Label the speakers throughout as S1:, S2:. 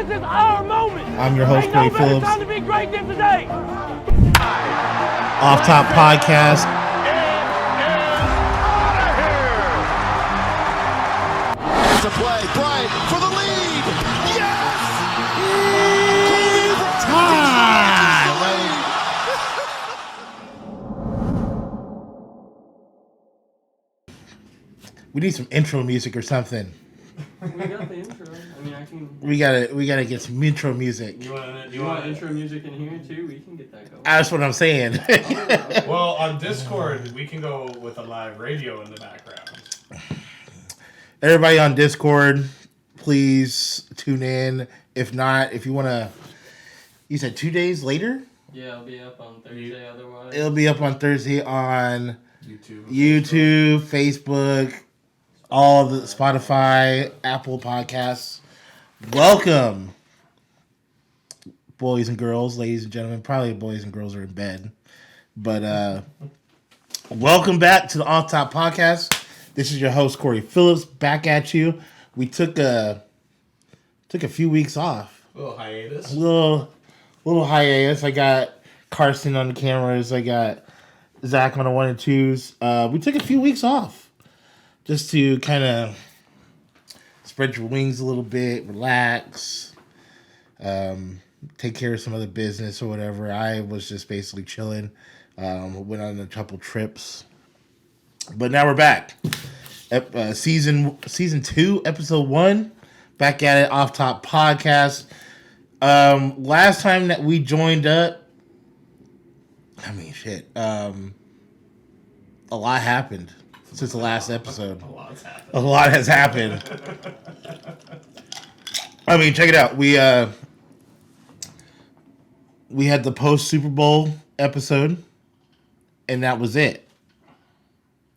S1: This is our moment.
S2: I'm your host, Corey Phillips.
S1: Time to be great than today.
S2: OFFTOP Podcast.
S3: It's a play. Bryant for the lead. Yes!
S2: Time! We need some intro music or something.
S4: We got the intro. I mean, I can.
S2: We gotta get some intro music.
S4: You want intro music in here too? We can get that going.
S2: That's what I'm saying.
S5: Well, on Discord, we can go with a live radio in the background.
S2: Everybody on Discord, please tune in. If not, if you want to, you said 2 days later?
S4: Yeah, it'll be up on Thursday otherwise.
S2: It'll be up on Thursday on
S5: YouTube,
S2: Facebook, all of the Spotify, Apple Podcasts. Welcome, boys and girls, ladies and gentlemen. Probably boys and girls are in bed. But welcome back to the OFFTOP Podcast. This is your host, Corey Phillips, back at you. We took a few weeks off.
S5: A little hiatus.
S2: Little hiatus. I got Carson on the cameras. I got Zach on the 1 and 2s. We took a few weeks off just to kind of spread your wings a little bit, relax, take care of some other business or whatever. I was just basically chilling. Went on a couple trips. But now we're back. Season 2, episode 1. Back at it, OFFTOP Podcast. Last time that we joined up, I mean, shit. A lot happened since the last episode. A lot has happened. I mean, check it out. We had the post Super Bowl episode, and that was it.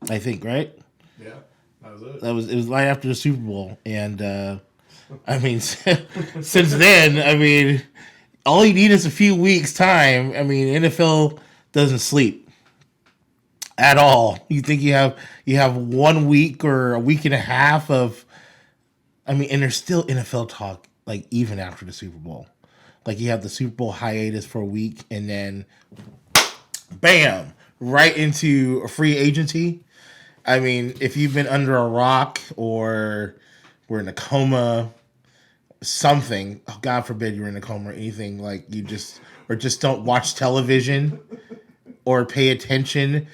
S2: I think, right?
S5: Yeah, that was it.
S2: It was right after the Super Bowl, and I mean, since then, I mean, all you need is a few weeks' time. I mean, NFL doesn't sleep at all. You think you have 1 week or a week and a half of, I mean, and there's still NFL talk like even after the Super Bowl. Like you have the Super Bowl hiatus for a week, and then, bam, right into a free agency. I mean, if you've been under a rock or were in a coma, something, oh, God forbid you're in a coma or anything, like you just don't watch television or pay attention,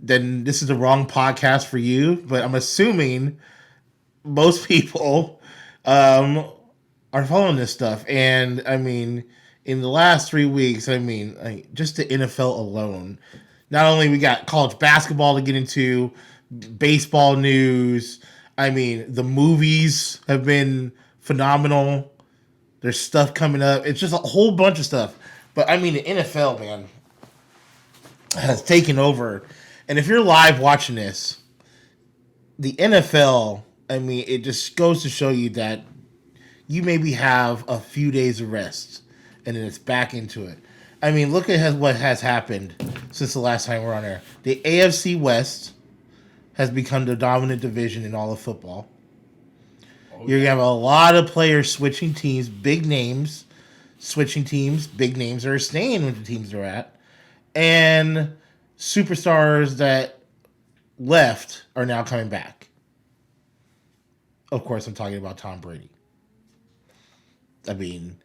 S2: then this is the wrong podcast for you. But I'm assuming most people are following this stuff. And I mean, in the last 3 weeks, I mean, just the NFL alone, not only we got college basketball to get into, baseball news. I mean, the movies have been phenomenal. There's stuff coming up. It's just a whole bunch of stuff. But I mean, the NFL, man, has taken over. And if you're live watching this, the NFL, I mean, it just goes to show you that you maybe have a few days of rest, and then it's back into it. I mean, look at what has happened since the last time we're on air. The AFC West has become the dominant division in all of football. You're going to have a lot of players switching teams, big names switching teams, big names that are staying with the teams they're at, and superstars that left are now coming back. Of course, I'm talking about Tom Brady. I mean,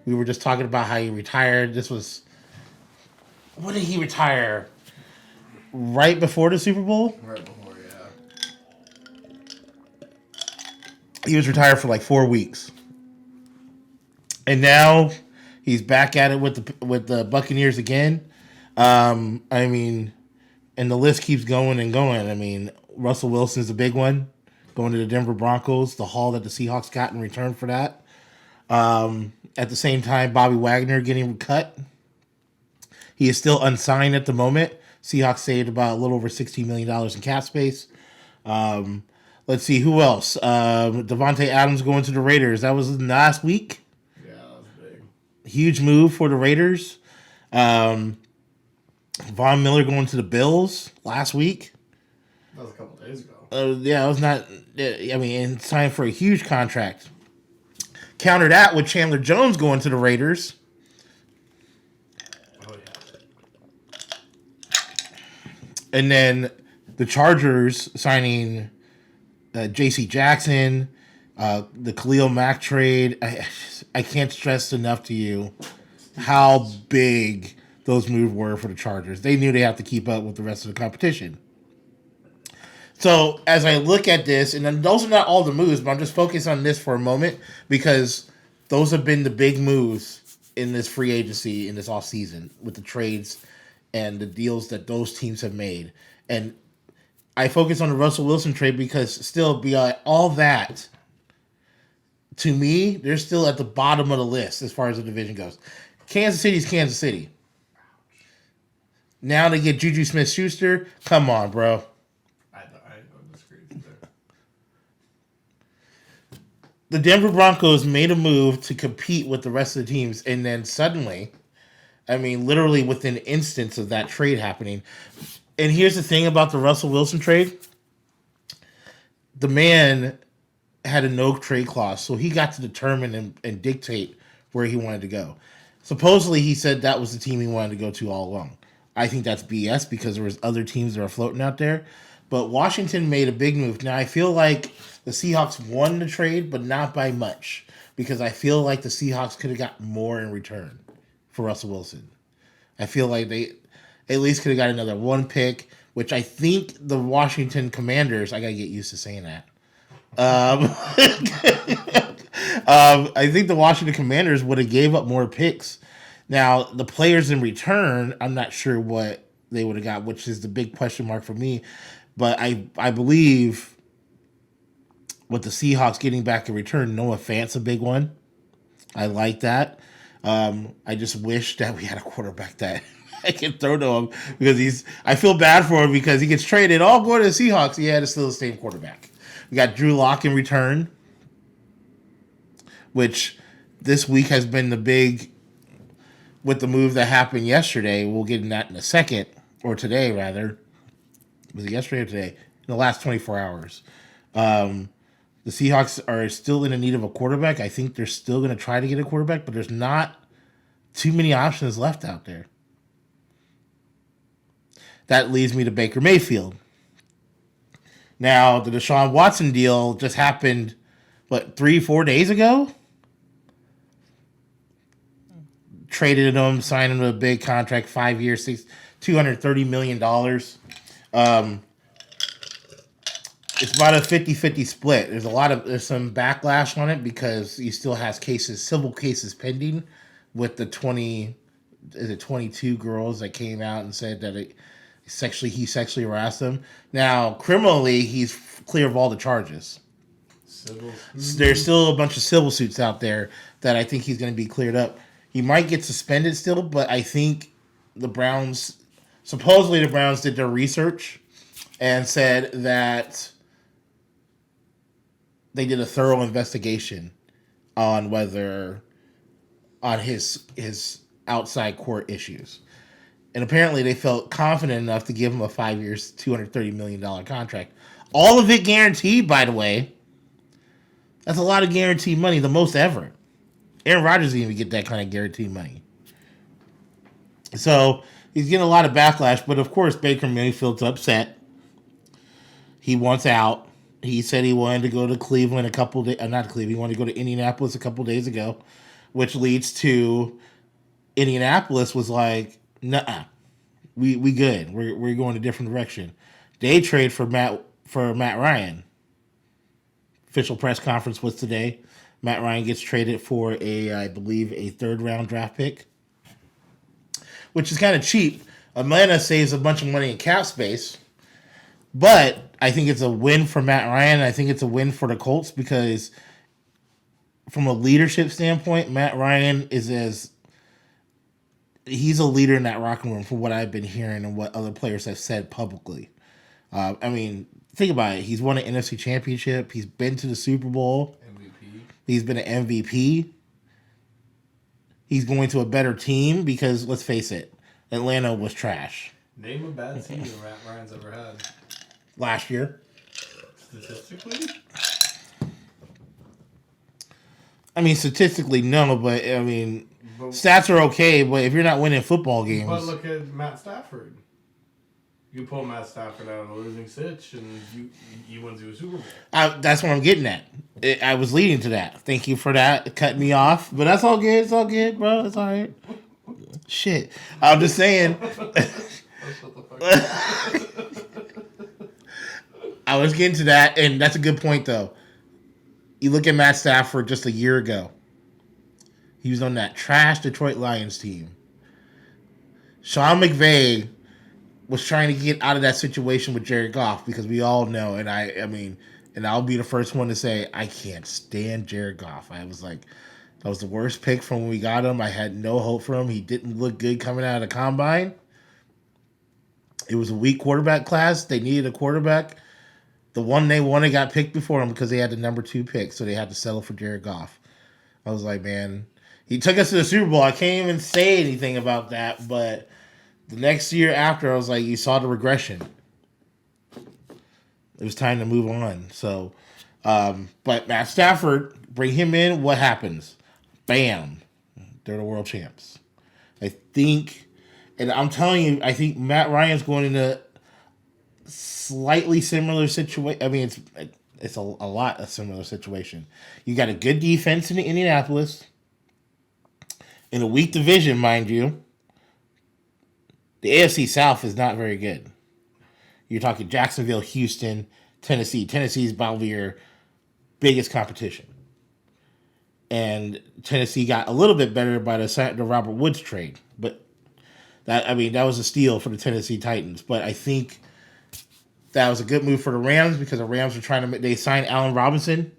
S2: we were just talking about how he retired. When did he retire? Right before the Super Bowl?
S5: Right before, yeah.
S2: He was retired for like 4 weeks. And now he's back at it with the Buccaneers again. I mean, and the list keeps going and going. I mean, Russell Wilson's a big one, going to the Denver Broncos, the haul that the Seahawks got in return for that. At the same time, Bobby Wagner getting cut. He is still unsigned at the moment. Seahawks saved about a little over $16 million in cap space. Let's see, who else? Devontae Adams going to the Raiders. That was last week.
S5: Yeah, that was big.
S2: Huge move for the Raiders. Von Miller going to the Bills last week.
S5: That was a couple days ago.
S2: Yeah, it was not. I mean, and signed for a huge contract. Counter that with Chandler Jones going to the Raiders.
S5: Oh, yeah.
S2: And then the Chargers signing J.C. Jackson, the Hbo Max trade. I can't stress enough to you how big those moves were for the Chargers. They knew they have to keep up with the rest of the competition. So as I look at this, and then those are not all the moves, but I'm just focused on this for a moment because those have been the big moves in this free agency in this offseason with the trades and the deals that those teams have made. And I focus on the Russell Wilson trade because still beyond all that, to me, they're still at the bottom of the list as far as the division goes. Kansas City's Kansas City. Now they get Juju Smith-Schuster. Come on, bro.
S5: I don't disagree with you there.
S2: The Denver Broncos made a move to compete with the rest of the teams, and then suddenly, I mean, literally within instance of that trade happening. And here's the thing about the Russell Wilson trade. The man had a no-trade clause, so he got to determine and dictate where he wanted to go. Supposedly, he said that was the team he wanted to go to all along. I think that's BS because there was other teams that are floating out there. But Washington made a big move. Now, I feel like the Seahawks won the trade, but not by much. Because I feel like the Seahawks could have got more in return for Russell Wilson. I feel like they at least could have got another one pick, which I think the Washington Commanders, I got to get used to saying that. I think the Washington Commanders would have gave up more picks. Now, the players in return, I'm not sure what they would have got, which is the big question mark for me. But I believe with the Seahawks getting back in return, Noah Fant's a big one. I like that. I just wish that we had a quarterback that I can throw to him because I feel bad for him because he gets traded. Oh, go to the Seahawks. Yeah, it's still the same quarterback. We got Drew Lock in return, which this week has been the big, with the move that happened yesterday. We'll get in that in a second, or today rather. Was it yesterday or today? In the last 24 hours. The Seahawks are still in the need of a quarterback. I think they're still going to try to get a quarterback, but there's not too many options left out there. That leads me to Baker Mayfield. Now, the Deshaun Watson deal just happened, 3-4 days ago? Traded him, signed him to a big contract, 5 years, $230 million. It's about a 50-50 split. There's some backlash on it because he still has civil cases pending with the 22 girls that came out and said that he sexually harassed them. Now, criminally, he's clear of all the charges. There's still a bunch of civil suits out there that I think he's going to be cleared up. He might get suspended still, but I think supposedly the Browns did their research and said that they did a thorough investigation on his outside court issues. And apparently they felt confident enough to give him a 5 years, $230 million contract. All of it guaranteed, by the way. That's a lot of guaranteed money, the most ever. Aaron Rodgers didn't even get that kind of guaranteed money. So he's getting a lot of backlash, but of course Baker Mayfield's upset. He wants out. He said he wanted to go to Cleveland he wanted to go to Indianapolis a couple days ago, which leads to Indianapolis was like, nah, we good. We're going a different direction. They trade for Matt Ryan. Official press conference was today. Matt Ryan gets traded for I believe a 3rd round draft pick, which is kind of cheap. Atlanta saves a bunch of money in cap space, but I think it's a win for Matt Ryan. I think it's a win for the Colts because from a leadership standpoint, Matt Ryan he's a leader in that locker room from what I've been hearing and what other players have said publicly. I mean, think about it. He's won an NFC championship. He's been to the Super Bowl.
S5: MVP.
S2: He's been an MVP. He's going to a better team because, let's face it, Atlanta was trash.
S5: Name a bad season Matt Ryan's ever had.
S2: Last year.
S5: Statistically?
S2: I mean, statistically, no, but I mean,
S5: But,
S2: stats are okay, but if you're not winning football games.
S5: but look at Matt Stafford. You pull Matt Stafford out of a losing sitch, and you win to a Super Bowl.
S2: That's what I'm getting at. I was leading to that. Thank you for that. Cutting me off. But that's all good. It's all good, bro. It's all right. Shit. I'm just saying. I was getting to that, and that's a good point, though. You look at Matt Stafford just a year ago. He was on that trash Detroit Lions team. Sean McVay was trying to get out of that situation with Jared Goff because we all know, and I mean, and I'll be the first one to say, I can't stand Jared Goff. I was like, that was the worst pick from when we got him. I had no hope for him. He didn't look good coming out of the combine. It was a weak quarterback class. They needed a quarterback. The one they wanted got picked before him because they had the number 2 pick, so they had to settle for Jared Goff. I was like, man, he took us to the Super Bowl. I can't even say anything about that, but the next year after, I was like, you saw the regression. It was time to move on. So, but Matt Stafford, bring him in, what happens? Bam. They're the world champs. I think, and I'm telling you, I think Matt Ryan's going in a slightly similar situation. I mean, it's a lot of similar situation. You got a good defense in Indianapolis, in a weak division, mind you. The AFC South is not very good. You're talking Jacksonville, Houston, Tennessee. Tennessee's probably your biggest competition. And Tennessee got a little bit better by the Robert Woods trade. But that was a steal for the Tennessee Titans. But I think that was a good move for the Rams because the Rams were trying to they signed Allen Robinson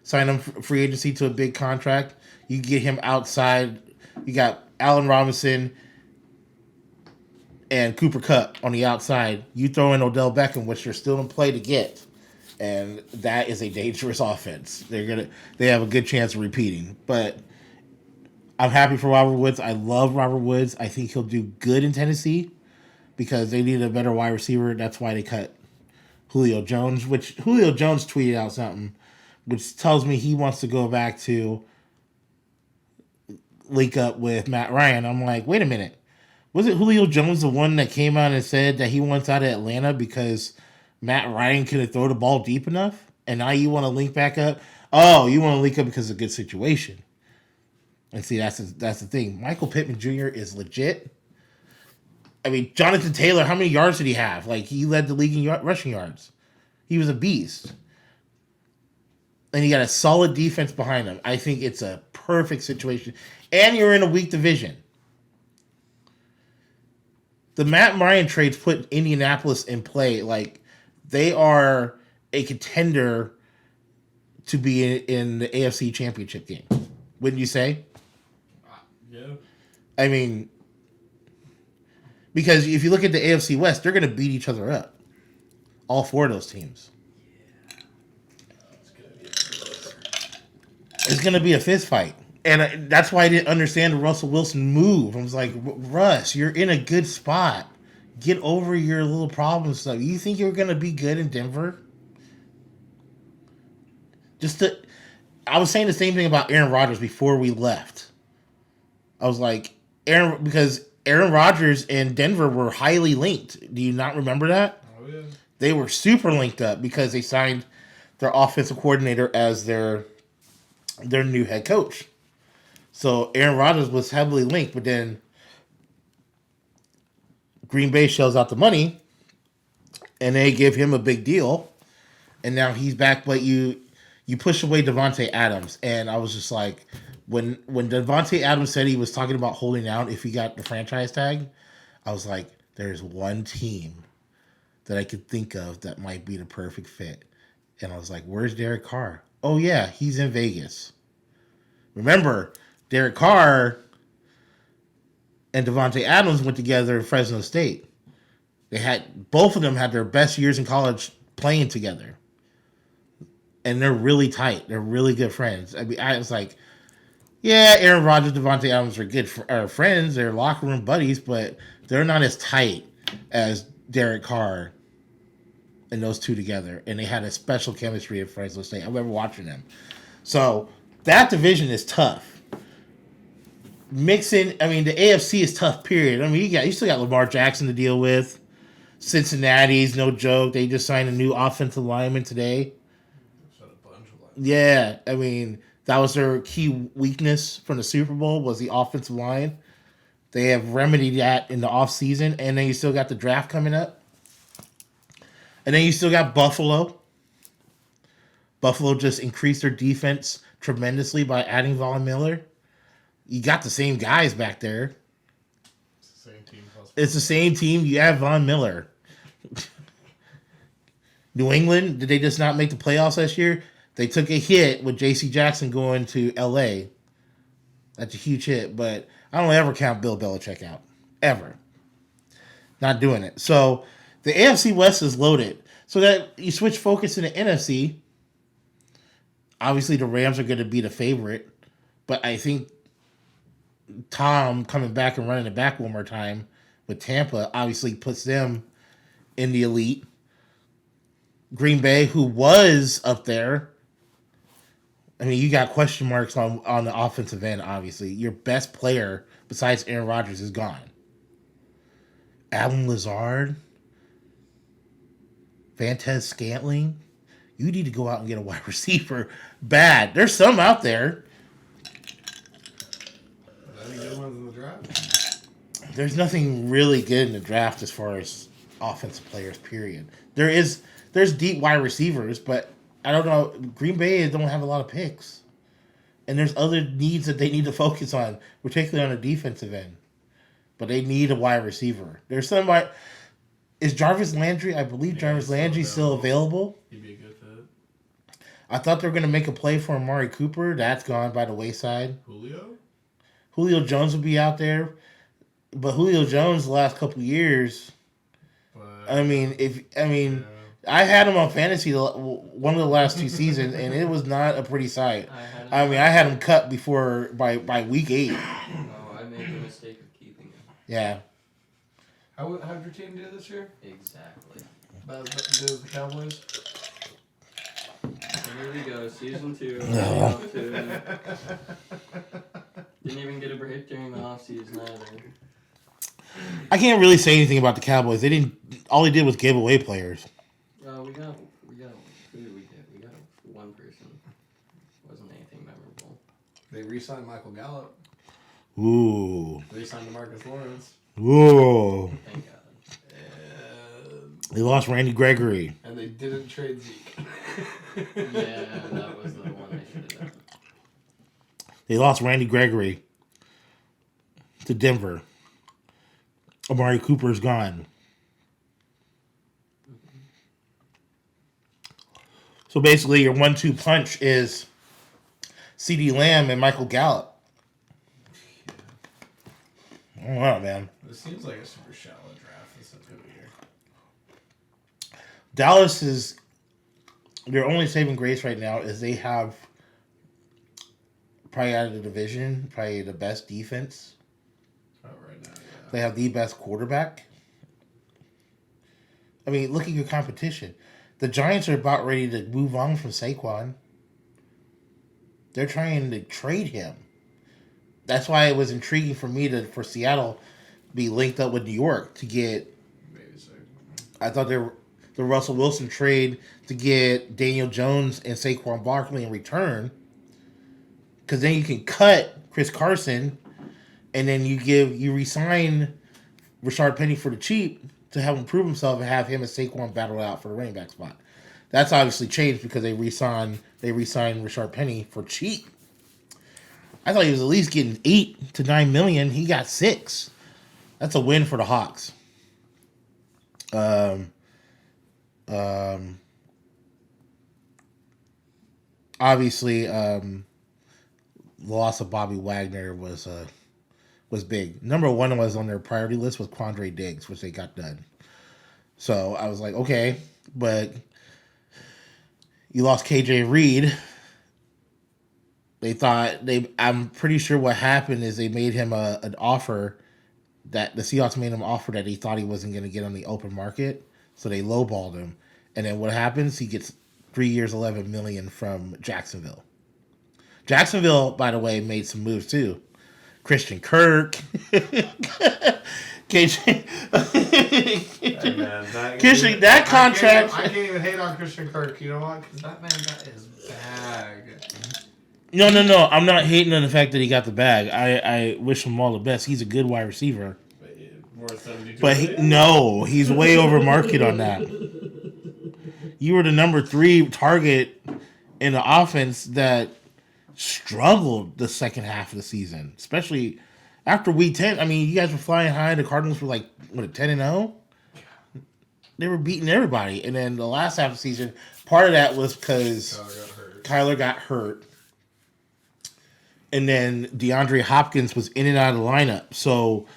S2: sign him free agency to a big contract. You get him outside. You got Allen Robinson and Cooper Kupp on the outside. You throw in Odell Beckham, which they're still in play to get, and that is a dangerous offense. They have a good chance of repeating. But I'm happy for Robert Woods. I love Robert Woods. I think he'll do good in Tennessee because they need a better wide receiver. That's why they cut Julio Jones, which Julio Jones tweeted out something, which tells me he wants to go back to link up with Matt Ryan. I'm like, wait a minute. Was it Julio Jones the one that came out and said that he wants out of Atlanta because Matt Ryan couldn't throw the ball deep enough? And now you want to link back up? Oh, you want to link up because of a good situation. And see, that's the thing. Michael Pittman Jr. is legit. I mean, Jonathan Taylor, how many yards did he have? Like, he led the league in rushing yards. He was a beast. And you got a solid defense behind him. I think it's a perfect situation. And you're in a weak division. The Matt Ryan trades put Indianapolis in play. Like, they are a contender to be in the AFC Championship game. Wouldn't you say?
S5: Yeah.
S2: I mean, because if you look at the AFC West, they're going to beat each other up. All 4 of those teams. It's going to be a fist fight. And that's why I didn't understand the Russell Wilson move. I was like, Russ, you're in a good spot. Get over your little problem stuff. You think you're going to be good in Denver? I was saying the same thing about Aaron Rodgers before we left. I was like, because Aaron Rodgers and Denver were highly linked. Do you not remember that?
S5: Oh, yeah.
S2: They were super linked up because they signed their offensive coordinator as their new head coach. So Aaron Rodgers was heavily linked, but then Green Bay shells out the money, and they give him a big deal, and now he's back. But you push away Devontae Adams, and I was just like, when Devontae Adams said he was talking about holding out if he got the franchise tag, I was like, there's one team that I could think of that might be the perfect fit, and I was like, where's Derek Carr? Oh yeah, he's in Vegas. Remember, Derek Carr and Devontae Adams went together in Fresno State. Both of them had their best years in college playing together. And they're really tight. They're really good friends. I mean, I was like, yeah, Aaron Rodgers, Devontae Adams are good friends. They're locker room buddies, but they're not as tight as Derek Carr and those two together. And they had a special chemistry at Fresno State. I remember watching them. So that division is tough. Mixing, I mean, the AFC is tough, period. I mean, you still got Lamar Jackson to deal with. Cincinnati's no joke. They just signed a new offensive lineman today. Yeah, I mean, that was their key weakness from the Super Bowl was the offensive line. They have remedied that in the offseason, and then you still got the draft coming up. And then you still got Buffalo. Buffalo just increased their defense tremendously by adding Von Miller. You got the same guys back there. It's the same team. You have Von Miller. New England, did they just not make the playoffs last year? They took a hit with J.C. Jackson going to L.A. That's a huge hit, but I don't ever count Bill Belichick out. Ever. Not doing it. So the AFC West is loaded. So that you switch focus to the NFC. Obviously, the Rams are going to be the favorite, but I think Tom coming back and running it back one more time with Tampa obviously puts them in the elite. Green Bay, who was up there, I mean, you got question marks on the offensive end, obviously. Your best player, besides Aaron Rodgers, is gone. Alan Lazard, Vantez Scantling, you need to go out and get a wide receiver. Bad. There's some out there.
S5: Any good ones in the draft?
S2: There's nothing really good in the draft as far as offensive players, period. There's deep wide receivers, but I don't know. Green Bay don't have a lot of picks. And there's other needs that they need to focus on, particularly on the defensive end. But they need a wide receiver. There's somebody. Is Jarvis Landry? I believe Jarvis Landry's still available.
S5: He'd be a good fit.
S2: I thought they were going to make a play for Amari Cooper. That's gone by the wayside.
S5: Julio
S2: Jones will be out there. But Julio Jones the last couple of years, I had him on fantasy one of the last 2 seasons, and it was not a pretty sight. I had him cut before by week 8.
S4: Oh, I made the mistake of keeping him.
S2: Yeah.
S5: How did your team do this year?
S4: Exactly.
S5: The Cowboys?
S4: Here we go, season 2.
S2: No.
S4: Didn't even get a break during the offseason either.
S2: I can't really say anything about the Cowboys. All they did was give away players.
S4: We got who did we get? We got one person. Wasn't anything memorable.
S5: They re-signed Michael Gallup.
S2: Ooh.
S5: They signed DeMarcus Lawrence.
S2: Ooh.
S4: Thank God.
S2: They lost Randy Gregory.
S5: And they didn't trade Zeke.
S4: Yeah, that was the one they should have done.
S2: They lost Randy Gregory to Denver. Amari Cooper's gone. So basically, your 1-2 punch is CeeDee Lamb and Michael Gallup. I don't know, man.
S5: This seems like a super shallow draft. This is going to be here.
S2: Dallas is their only saving grace right now is they have probably out of the division, probably the best defense.
S5: Oh, right now, yeah.
S2: They have the best quarterback. I mean, look at your competition. The Giants are about ready to move on from Saquon. They're trying to trade him. That's why it was intriguing for me for Seattle be linked up with New York to get.
S5: Maybe so.
S2: I thought the Russell Wilson trade to get Daniel Jones and Saquon Barkley in return. Because then you can cut Chris Carson, and then you re-sign Rashard Penny for the cheap to have him prove himself and have him and Saquon battle out for the running back spot. That's obviously changed because they re-signed Rashard Penny for cheap. I thought he was at least getting $8 to $9 million. He got $6. That's a win for the Hawks. Obviously, the loss of Bobby Wagner was big. Number 1 was on their priority list was Quandre Diggs, which they got done. So I was like, okay, but you lost KJ Reed. I'm pretty sure what happened is they made him an offer that the Seahawks made him an offer that he thought he wasn't going to get on the open market. So they lowballed him. And then what happens? He gets 3 years, $11 million from Jacksonville. Jacksonville, by the way, made some moves too. Christian Kirk. KJ.
S5: Hey, man,
S2: Christian, that contract.
S5: I can't even hate on Christian Kirk. You know what? Because that man got his bag.
S2: No. I'm not hating on the fact that he got the bag. I wish him all the best. He's a good wide receiver. But he's way over market on that. You were the number 3 target in the offense that struggled the second half of the season, especially after week 10. I mean, you guys were flying high. The Cardinals were like, 10-0? They were beating everybody. And then the last half of the season, part of that was because Kyler got hurt. And then DeAndre Hopkins was in and out of the lineup. So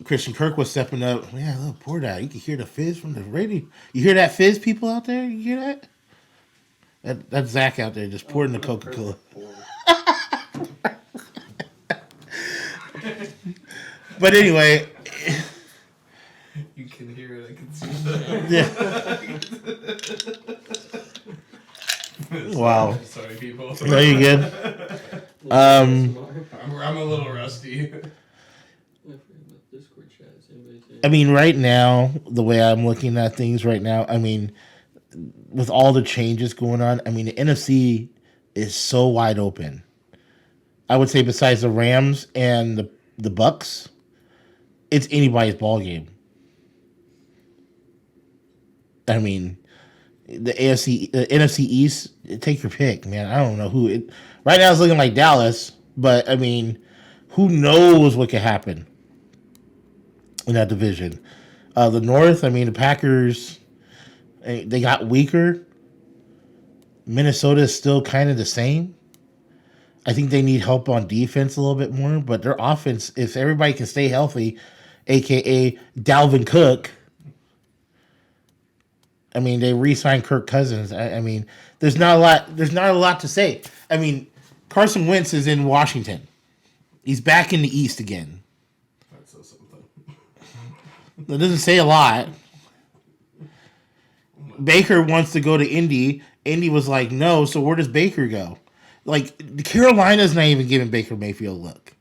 S2: Christian Kirk was stepping up. Yeah, look, poor guy. You can hear the fizz from the radio. You hear that fizz, people out there? You hear that? That's Zach out there just pouring the Coca-Cola. But anyway.
S5: You can hear it. I can see that.
S2: Yeah. Wow.
S5: Sorry, people.
S2: No, you good?
S5: I'm a little rusty.
S2: I mean, right now, the way I'm looking at things right now, I mean, with all the changes going on, I mean, the NFC is so wide open. I would say besides the Rams and the Bucks, it's anybody's ball game. I mean, the NFC East, take your pick, man. I don't know who. Right now it's looking like Dallas, but, I mean, who knows what could happen in that division. The North, I mean, the Packers, they got weaker. Minnesota is still kind of the same. I think they need help on defense a little bit more, but their offense, if everybody can stay healthy, a.k.a. Dalvin Cook, I mean, they re-signed Kirk Cousins. I mean, there's not a lot to say. I mean, Carson Wentz is in Washington. He's back in the East again.
S5: That says something.
S2: That doesn't say a lot. Baker wants to go to Indy. Indy was like, no, so where does Baker go? Like, Carolina's not even giving Baker Mayfield a look.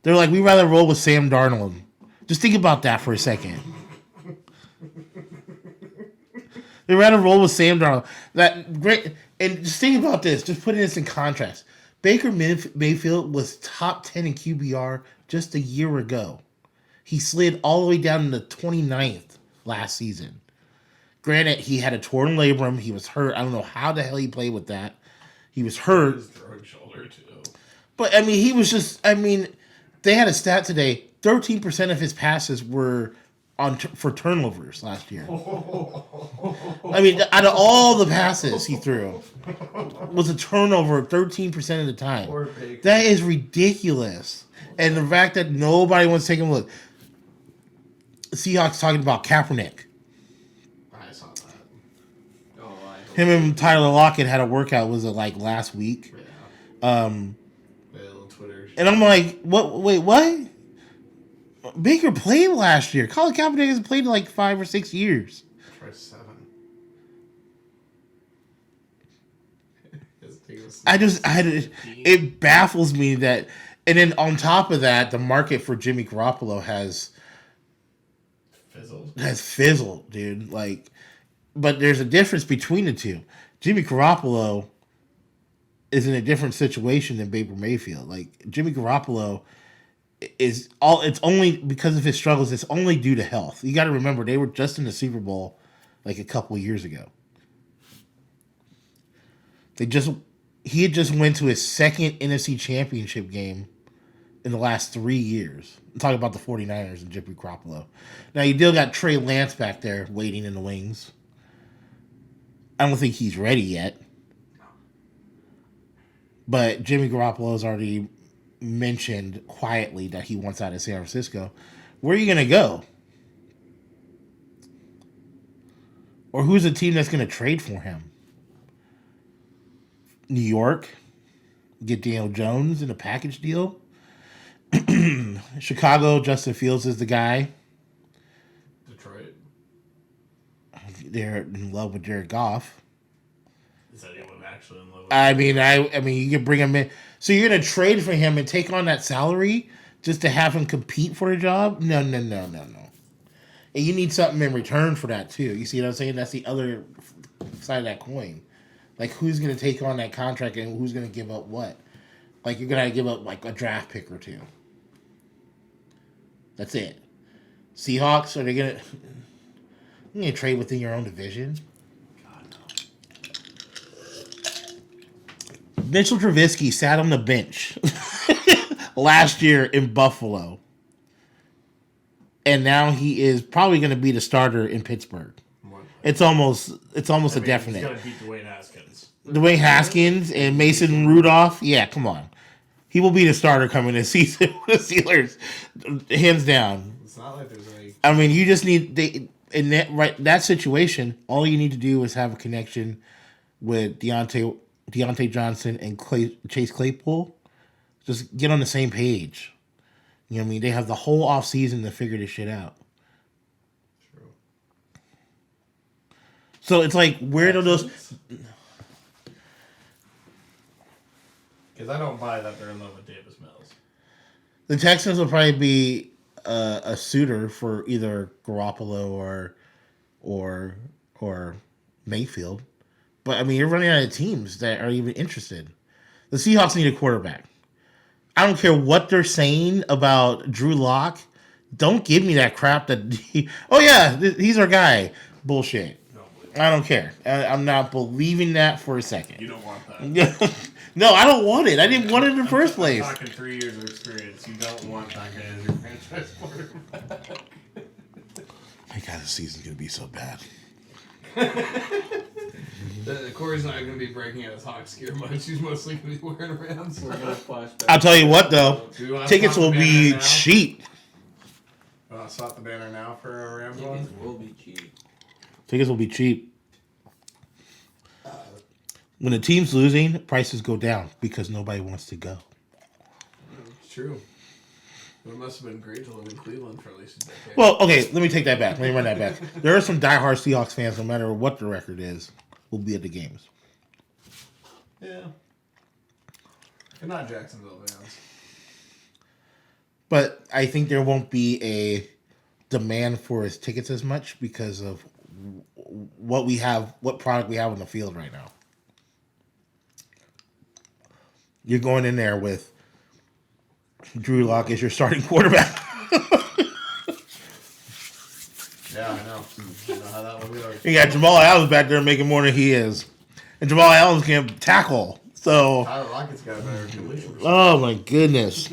S2: They're like, we'd rather roll with Sam Darnold. Just think about that for a second. They'd rather roll with Sam Darnold. That great, and just think about this. Just putting this in contrast. Baker Mayfield was top 10 in QBR just a year ago. He slid all the way down to the 29th last season. Granted, he had a torn labrum. He was hurt. I don't know how the hell he played with that. He was hurt.
S5: His throwing shoulder, too.
S2: But, I mean, he was just, I mean, they had a stat today. 13% of his passes were for turnovers last year. I mean, out of all the passes he threw, was a turnover 13% of the time. That is ridiculous. And the fact that nobody wants to take him a look. Seahawks talking about Kaepernick.
S5: I saw that.
S4: Oh,
S2: Him and Tyler Lockett had a workout, was it like last week?
S5: Yeah. Twitter.
S2: And I'm like, what? Wait, what? Baker played last year. Colin Kaepernick hasn't played in like 5 or 6 years.
S5: Try 7.
S2: It baffles me that, and then on top of that, the market for Jimmy Garoppolo has fizzled, dude. Like, but there's a difference between the two. Jimmy Garoppolo is in a different situation than Baker Mayfield. Like, Jimmy Garoppolo it's only because of his struggles. It's only due to health. You got to remember, they were just in the Super Bowl like a couple of years ago. He had just went to his second NFC Championship game in the last 3 years. I'm talking about the 49ers and Jimmy Garoppolo. Now, you still got Trey Lance back there waiting in the wings. I don't think he's ready yet. But Jimmy Garoppolo has already mentioned quietly that he wants out of San Francisco. Where are you going to go? Or who's the team that's going to trade for him? New York? Get Daniel Jones in a package deal? Chicago, Justin Fields is the guy.
S5: Detroit.
S2: They're in love with Jared Goff.
S5: Is that Hbo Max actually in love with.
S2: I mean, you can bring him in. So you're gonna trade for him and take on that salary just to have him compete for a job? No. And you need something in return for that too. You see what I'm saying? That's the other side of that coin. Like, who's gonna take on that contract and who's gonna give up what? Like, you're gonna give up like a draft pick or two. That's it. Seahawks, are they gonna? You gonna trade within your own division?
S5: God, no.
S2: Mitchell Trubisky sat on the bench last year in Buffalo, and now he is probably going to be the starter in Pittsburgh. It's almost a definite.
S5: He's gonna beat Dwayne Haskins.
S2: Dwayne Haskins and Mason Rudolph. Yeah, come on. He will be the starter coming this season for the Steelers, hands down.
S5: It's not like there's any.
S2: I mean, you just need in that situation. All you need to do is have a connection with Deontay Johnson and Chase Claypool. Just get on the same page. You know what I mean? They have the whole offseason to figure this shit out.
S5: True.
S2: So it's like, where do those?
S5: Because I don't buy that they're in love with Davis Mills.
S2: The Texans will probably be a suitor for either Garoppolo or Mayfield. But, I mean, you're running out of teams that are even interested. The Seahawks need a quarterback. I don't care what they're saying about Drew Lock. Don't give me that crap that he's our guy. Bullshit. I don't care. I'm not believing that for a second.
S5: You don't want that.
S2: No, I don't want it. I didn't want it in the first place.
S5: I'm talking 3 years of experience. You don't want that guy as your franchise quarterback.
S2: My God, this season's going to be so bad.
S4: Corey's not going to be breaking out his Hawks gear much. He's mostly going to be wearing Rams.
S5: We're going to flashback.
S2: I'll tell you what, though. Tickets will be cheap.
S5: Slap the banner now for a Rams one?
S4: Tickets will be cheap.
S2: Tickets will be cheap. When the team's losing, prices go down because nobody wants to go.
S5: It's true. It must have been great to live in Cleveland for at least a decade.
S2: Well, okay, let me take that back. Let me run that back. There are some diehard Seahawks fans, no matter what the record is, will be at the games.
S5: Yeah. They're not Jacksonville fans.
S2: But I think there won't be a demand for his tickets as much because of what product we have on the field right now. You're going in there with Drew Lock as your starting quarterback.
S5: Yeah, I know. You know how that one goes.
S2: You got Jamal Adams back there making more than he is. And Jamal Adams can't tackle. So,
S5: Tyler Lockett's got a better completion.
S2: oh my goodness.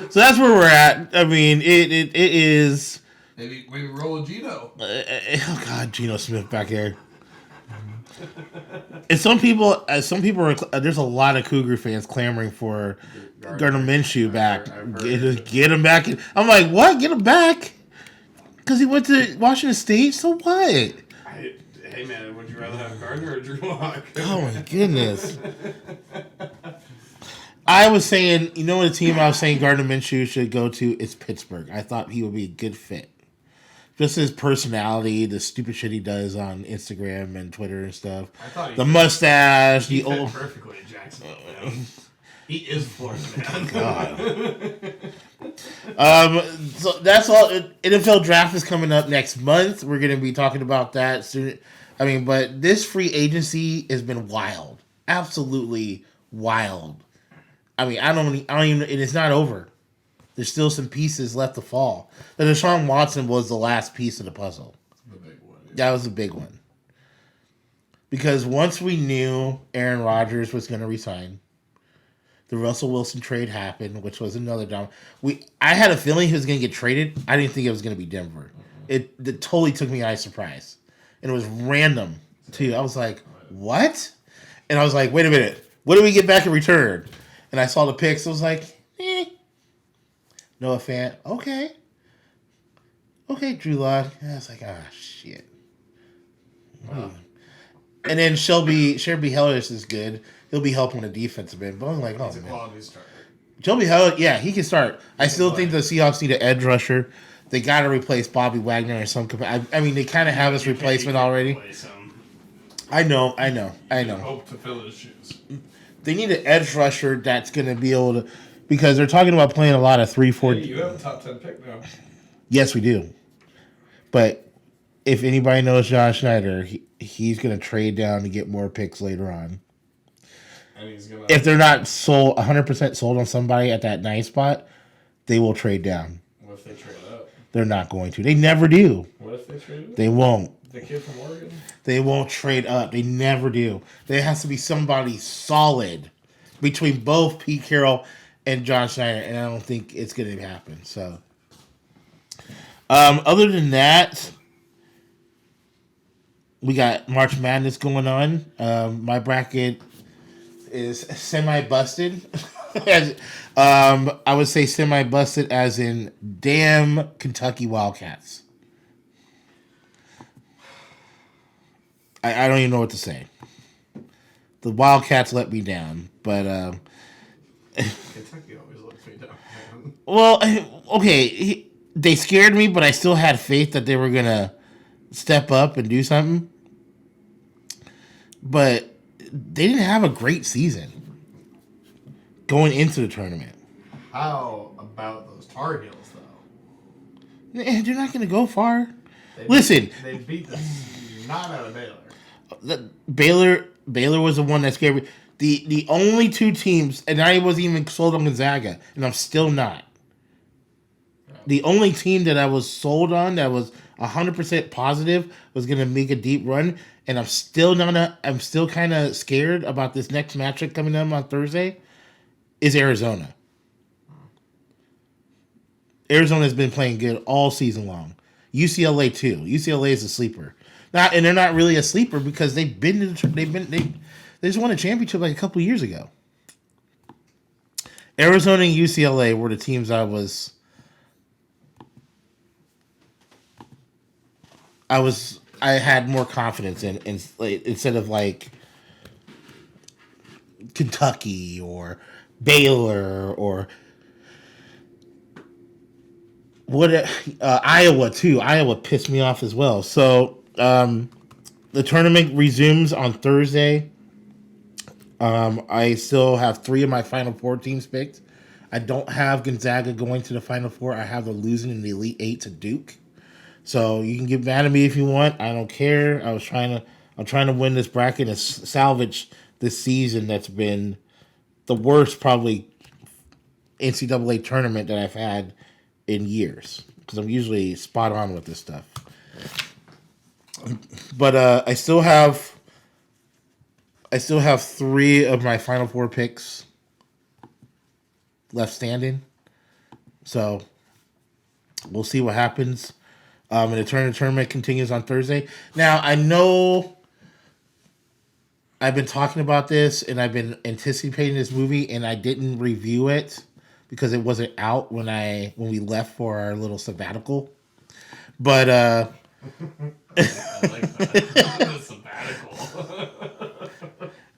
S2: So that's where we're at. I mean, it is.
S4: Maybe roll a Gino.
S2: Oh God, Geno Smith back here. And some people are. There's a lot of Cougar fans clamoring for Gardner Minshew back. Get him back. I'm like, what? Get him back? Because he went to Washington State. So what?
S5: Hey man, would you rather have Gardner or Drew Lock?
S2: Oh my goodness. I was saying, you know what team I was saying Gardner Minshew should go to? It's Pittsburgh. I thought he would be a good fit. Just his personality, the stupid shit he does on Instagram and Twitter and stuff. The mustache,
S5: he
S2: the old.
S5: Perfectly in Jacksonville, man. He is Florida, man.
S2: God. So that's all. NFL draft is coming up next month. We're going to be talking about that soon. I mean, but this free agency has been wild, absolutely wild. I mean, I don't even. And it's not over. There's still some pieces left to fall. But Deshaun Watson was the last piece of the puzzle.
S5: The big one. Yeah.
S2: That was the big one. Because once we knew Aaron Rodgers was going to resign, the Russell Wilson trade happened, which was another down. I had a feeling he was going to get traded. I didn't think it was going to be Denver. It totally took me by surprise. And it was random, too. I was like, what? And I was like, wait a minute. What do we get back in return? And I saw the picks. I was like, Noah Fant. Okay, Drew Lock. I was like, shit. Wow. And then Shelby Hellish is good. He'll be helping the defensive end. But I'm like,
S5: He's a quality starter.
S2: Shelby Hellish, yeah, he can start. I still think the Seahawks need an edge rusher. They got to replace Bobby Wagner in some capacity. I mean, they kind of have his replacement already. I know.
S5: Hope to fill his shoes.
S2: They need an edge rusher that's going to be able to, because they're talking about playing a lot of 3-4.
S5: Hey, you have a top 10 pick now.
S2: Yes, we do. But if anybody knows John Schneider, he's going to trade down to get more picks later on.
S5: And he's gonna.
S2: If they're not sold 100% sold on somebody at that 9 spot, they will trade down.
S5: What if they trade up?
S2: They're not going to. They never do.
S5: What if they trade up?
S2: They won't.
S5: The kid from Oregon?
S2: They won't trade up. They never do. There has to be somebody solid between both Pete Carroll and John Schneider, and I don't think it's going to happen. So, other than that, we got March Madness going on. My bracket is semi-busted. I would say semi-busted as in damn Kentucky Wildcats. I don't even know what to say. The Wildcats let me down, but
S5: Kentucky always lets me down, man.
S2: well, okay, they scared me, but I still had faith that they were gonna step up and do something. But they didn't have a great season going into the tournament.
S5: How about those Tar Heels, though?
S2: They're not gonna go far.
S5: They beat the snot out of Baylor.
S2: Baylor was the one that scared me. The only two teams, and I wasn't even sold on Gonzaga, and I'm still not. The only team that I was sold on that was 100% positive was going to make a deep run, and I'm still kind of scared about this next matchup coming up on Thursday, is Arizona. Arizona has been playing good all season long. UCLA too. UCLA is a sleeper. And they're not really a sleeper because they just won a championship like a couple of years ago. Arizona and UCLA were the teams I had more confidence in instead of like Kentucky or Baylor or Iowa too. Iowa pissed me off as well. So the tournament resumes on Thursday. I still have 3 of my Final Four teams picked. I don't have Gonzaga going to the Final Four. I have them losing in the Elite Eight to Duke. So you can get mad at me if you want. I don't care. I'm trying to win this bracket and salvage this season that's been the worst probably NCAA tournament that I've had in years. Because I'm usually spot on with this stuff. But I still have 3 of my Final Four picks left standing. So we'll see what happens. And the tournament continues on Thursday. Now I know I've been talking about this and I've been anticipating this movie and I didn't review it because it wasn't out when we left for our little sabbatical. But
S5: I like that.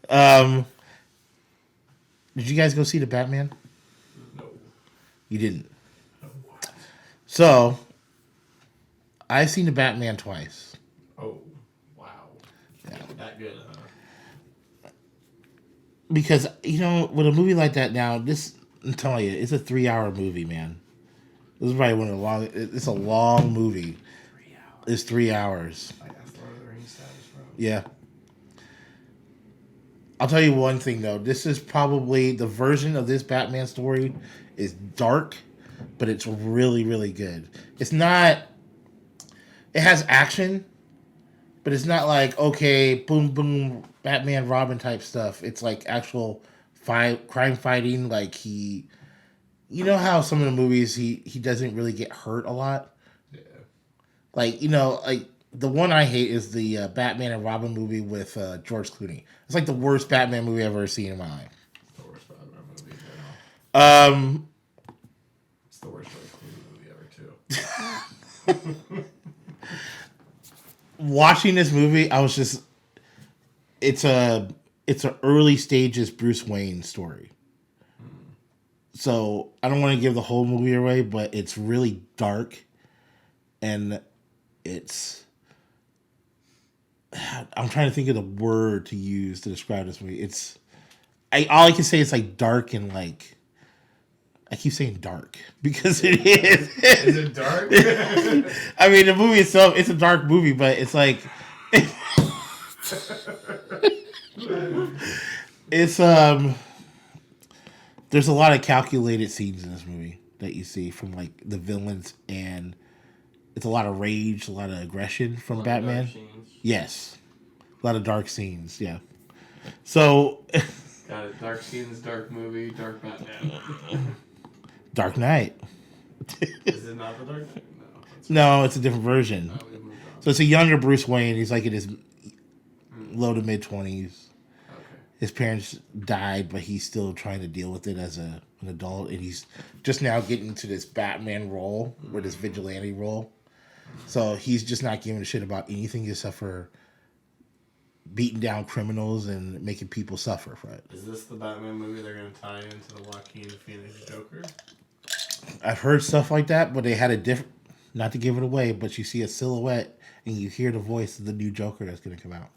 S5: Sabbatical.
S2: Did you guys go see the Batman?
S5: No.
S2: You didn't.
S5: No.
S2: So I've seen the Batman twice.
S5: Oh, wow.
S2: Yeah.
S5: That good, huh?
S2: Because, with a movie like that now, I'm telling you, it's a 3-hour movie, man. This is probably one of the long. It's a long movie.
S5: 3 hours.
S2: It's 3 hours.
S5: I got Lord of the Rings status, bro.
S2: Yeah. I'll tell you one thing though. This is probably the version of this Batman story is dark, but it's really, really good. It's not. It has action, but it's not like okay, boom, boom, Batman, Robin type stuff. It's like actual crime fighting. Like you know how some of the movies he doesn't really get hurt a lot.
S5: Yeah.
S2: Like the one I hate is the Batman and Robin movie with George Clooney. It's like the worst Batman movie I've ever seen in my life.
S5: It's the worst Batman movie ever. It's the worst George Clooney movie ever too.
S2: Watching this movie, I was just it's a early stages Bruce Wayne story. So I don't want to give the whole movie away, but it's really dark and it's I'm trying to think of the word to use to describe this movie. All I can say is like dark and like. I keep saying dark because it is.
S5: Is it dark?
S2: I mean, the movie itself, it's a dark movie, but it's like. It's there's a lot of calculated scenes in this movie that you see from like the villains, and it's a lot of rage, a lot of aggression from Batman. Yes, a lot of dark scenes. Yeah, so
S5: Got it. Dark scenes, dark movie, dark Batman.
S2: Dark Knight.
S5: Is it not the Dark Knight?
S2: No, it's a different version.
S5: We moved on.
S2: So it's a younger Bruce Wayne. He's like in his low to mid 20s.
S5: Okay.
S2: His parents died, but he's still trying to deal with it as an adult, and he's just now getting into this Batman role, or this vigilante role. So he's just not giving a shit about anything except for beating down criminals and making people suffer for it.
S5: Is this the Batman movie they're going to tie into the Joaquin Phoenix Joker?
S2: I've heard stuff like that, but they had a different. Not to give it away, but you see a silhouette and you hear the voice of the new Joker that's going to come out.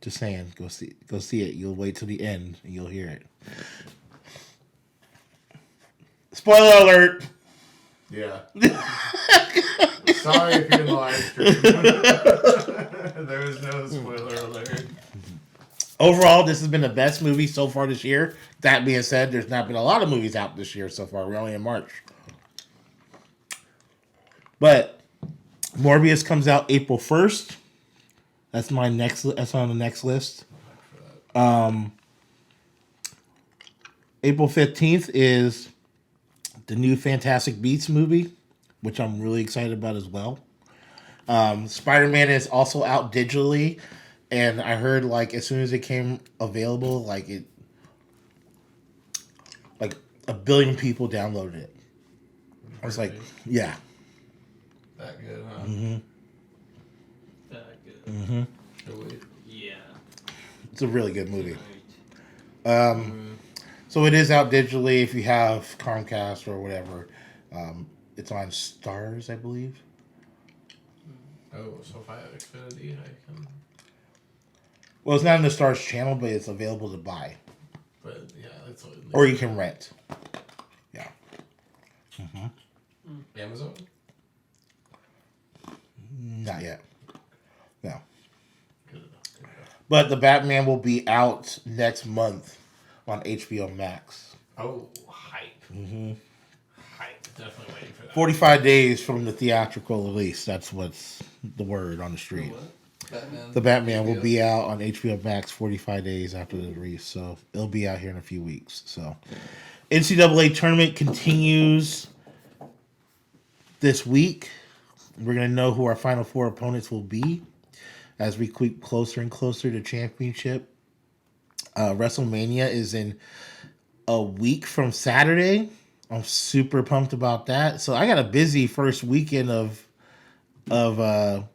S2: Just saying, go see it. You'll wait till the end and you'll hear it. Spoiler alert!
S5: Yeah. Sorry if you're in the live stream. There was no spoiler alert.
S2: Overall, this has been the best movie so far this year. That being said, there's not been a lot of movies out this year so far. We're only in March. But Morbius comes out April 1st. That's that's on the next list. April 15th is the new Fantastic Beasts movie, which I'm really excited about as well. Spider-Man is also out digitally, and I heard like as soon as it came available, like 1 billion people downloaded it. I was like, yeah.
S5: That good, huh?
S2: Mm-hmm.
S4: That good.
S2: Mm-hmm.
S4: Yeah.
S2: It's a really good movie. So it is out digitally if you have Comcast or whatever. It's on Stars, I believe.
S5: Oh, so if I have Xfinity, I can...
S2: Well, it's not in the Stars channel, but it's available to buy.
S5: But, yeah, that's what...
S2: Or you can rent. Yeah. Mm-hmm.
S5: Amazon?
S2: Not yet. No.
S5: Good enough.
S2: But the Batman will be out next month on HBO Max.
S5: Oh, hype.
S2: Mm-hmm.
S5: Hype. Definitely waiting for that.
S2: 45 days from the theatrical release. That's what's the word on the street.
S4: Batman.
S2: The Batman will be out on HBO Max 45 days after the release. So it'll be out here in a few weeks. So NCAA tournament continues this week. We're going to know who our Final Four opponents will be as we creep closer and closer to championship. Wrestlemania is in a week from Saturday. I'm super pumped about that. So I got a busy first weekend of some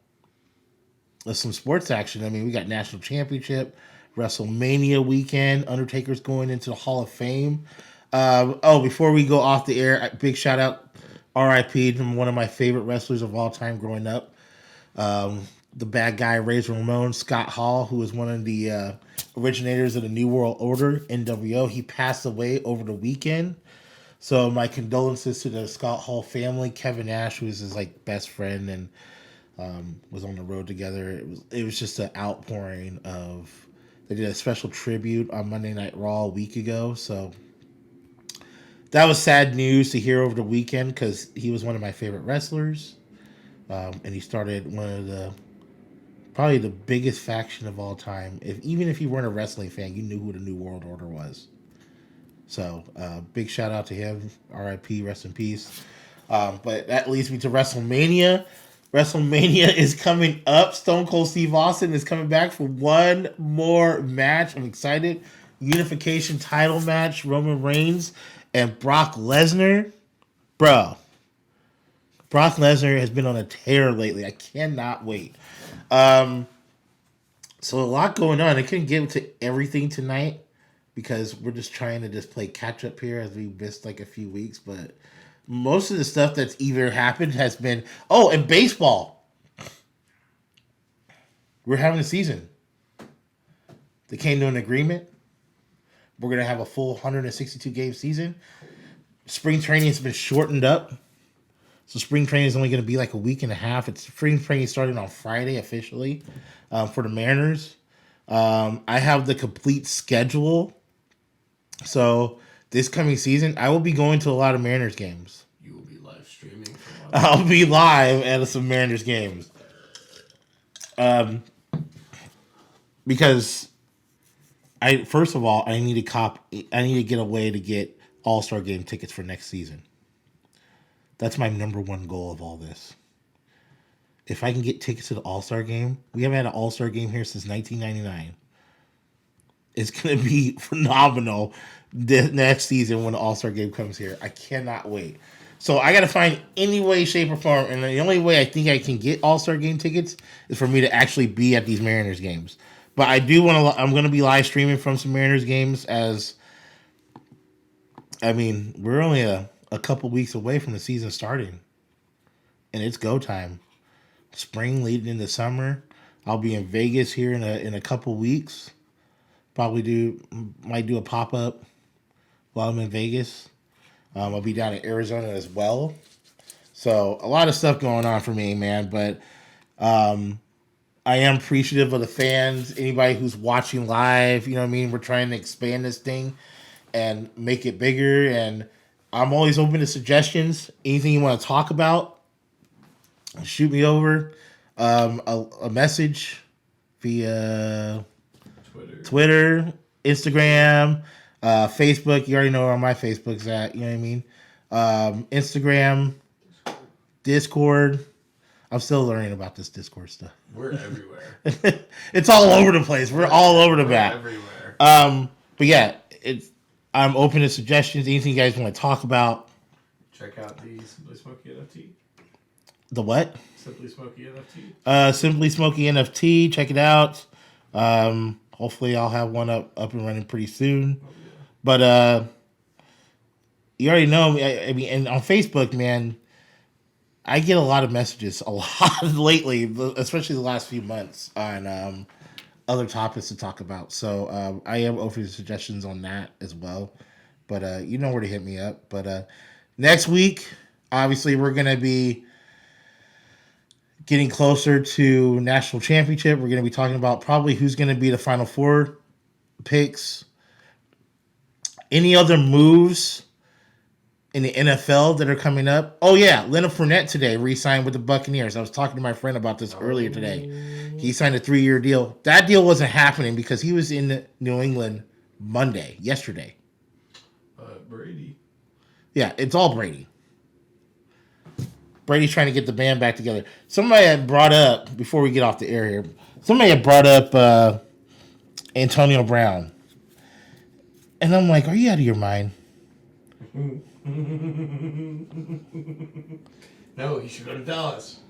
S2: sports action. I mean, we got National Championship, WrestleMania weekend, Undertaker's going into the Hall of Fame. Before we go off the air, big shout out, R.I.P. to one of my favorite wrestlers of all time growing up. The bad guy, Razor Ramon, Scott Hall, who was one of the originators of the New World Order, NWO. He passed away over the weekend. So my condolences to the Scott Hall family. Kevin Nash, who was his best friend and was on the road together. It was just an outpouring of. They did a special tribute on Monday Night Raw a week ago. So that was sad news to hear over the weekend because he was one of my favorite wrestlers. And he started one of probably the biggest faction of all time. Even if you weren't a wrestling fan, you knew who the New World Order was. So big shout out to him. R.I.P. Rest in peace. But that leads me to WrestleMania. WrestleMania is coming up. Stone Cold Steve Austin is coming back for one more match. I'm excited. Unification title match. Roman Reigns and Brock Lesnar. Bro. Brock Lesnar has been on a tear lately. I cannot wait. So a lot going on. I couldn't get into everything tonight because we're just trying to play catch up here as we missed a few weeks. But most of the stuff that's either happened has been... Oh, and baseball. we're having a season. They came to an agreement. We're going to have a full 162 game season. Spring training has been shortened up. So spring training is only going to be like a week and a half. Spring training started on Friday officially for the Mariners. I have the complete schedule. So this coming season, I will be going to a lot of Mariners games.
S5: You will be live streaming.
S2: I'll be live at some Mariners games. Because first of all, I need to get a way to get All-Star Game tickets for next season. That's my number one goal of all this. If I can get tickets to the All-Star Game, we haven't had an All-Star Game here since 1999. It's going to be phenomenal the next season when the All-Star Game comes here. I cannot wait. So I got to find any way, shape, or form, and the only way I think I can get All-Star Game tickets is for me to actually be at these Mariners games. But I do want to. I'm going to be live streaming from some Mariners games. We're only a couple weeks away from the season starting, and it's go time. Spring leading into summer. I'll be in Vegas here in a couple weeks. Might do a pop up while I'm in Vegas. I'll be down in Arizona as well. So a lot of stuff going on for me, man. But I am appreciative of the fans, anybody who's watching live. You know what I mean? We're trying to expand this thing and make it bigger. And I'm always open to suggestions. Anything you want to talk about, shoot me over a message via Twitter, Instagram, Facebook. You already know where my Facebook's at. You know what I mean? Instagram, Discord. I'm still learning about this Discord stuff.
S5: We're everywhere.
S2: It's all over the place. We're all over the map.
S5: Everywhere.
S2: But yeah, I'm open to suggestions. Anything you guys want to talk about?
S5: Check out the Simply Smoky NFT.
S2: The what?
S5: Simply Smoky NFT.
S2: Simply Smoky NFT. Check it out. Hopefully I'll have one up and running pretty soon. But you already know me. And on Facebook, man, I get a lot of messages, a lot lately, especially the last few months, on other topics to talk about. So I am open to suggestions on that as well. But you know where to hit me up. But next week, obviously, we're going to be getting closer to national championship. We're going to be talking about probably who's going to be the Final Four picks. Any other moves in the NFL that are coming up? Oh, yeah. Leonard Fournette today re-signed with the Buccaneers. I was talking to my friend about this earlier today. He signed a 3-year deal. That deal wasn't happening because he was in New England yesterday.
S5: Brady.
S2: Yeah, it's all Brady. Brady's trying to get the band back together. Somebody had brought up, before we get off the air here, Antonio Brown. And I'm like, are you out of your mind?
S5: No, he should go to Dallas.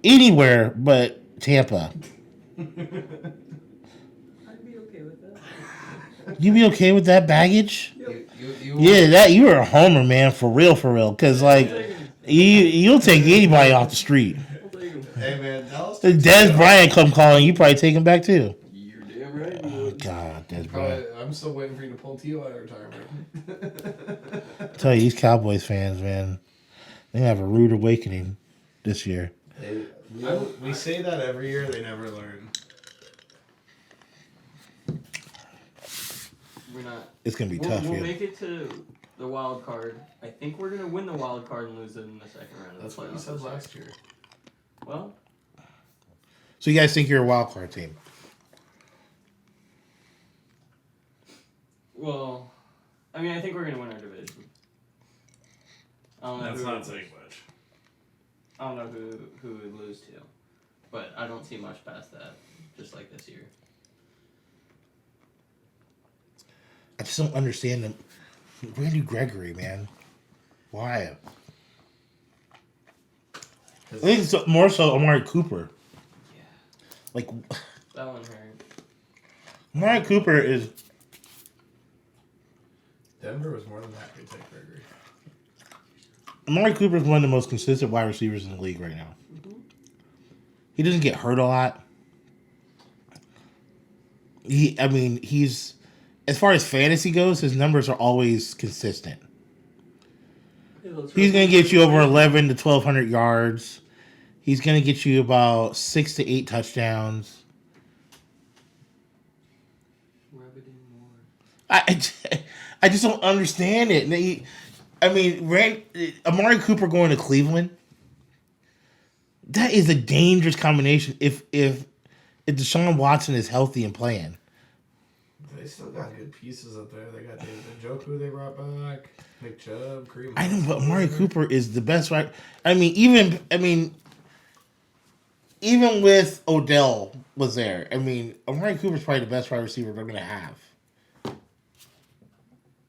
S2: Anywhere but Tampa.
S4: I'd be okay with that.
S2: You be okay with that baggage?
S5: You
S2: You were a homer, man, for real. Because, you'll take anybody off the street.
S5: Hey, man, Dallas.
S2: Des Bryant come calling, you probably take him back, too.
S4: You're damn right.
S2: Oh, God, Des Bryant.
S5: I'm still waiting for you to pull Tio out of retirement.
S2: I tell you, these Cowboys fans, man, they have a rude awakening this year.
S5: We say that every year. They never learn.
S4: We're not.
S2: It's going to be
S4: We'll
S2: tough here.
S4: make it to the wild card. I think we're going to win the wild card and lose it in the second round.
S5: That's what you said last year.
S4: Well,
S2: So you guys think you're a wild card team?
S4: well, I mean, I think we're going to win our division. I don't know
S5: That's
S4: who,
S5: not saying much.
S4: I don't know who we would lose to, but I don't see much past that, just like this year.
S2: I just don't understand them. Randy Gregory, man. Why? I think it's more so Amari Cooper.
S4: Yeah.
S2: Like,
S4: That one hurt.
S2: Amari Cooper is...
S5: Denver was more than happy to take Gregory.
S2: Amari Cooper is one of the most consistent wide receivers in the league right now.
S4: Mm-hmm.
S2: He doesn't get hurt a lot. He's as far as fantasy goes, his numbers are always consistent. He's going to get you over 11 to 1,200 yards. He's going to get you about 6 to 8 touchdowns. I just don't understand it. Amari Cooper going to Cleveland. That is a dangerous combination if Deshaun Watson is healthy and playing.
S5: They still got good pieces up there. They got David Njoku they brought back, Nick Chubb, Kareem.
S2: I know, but Amari Cooper is the best, right? Even with Odell was there. Amari Cooper's probably the best wide receiver they're going to have.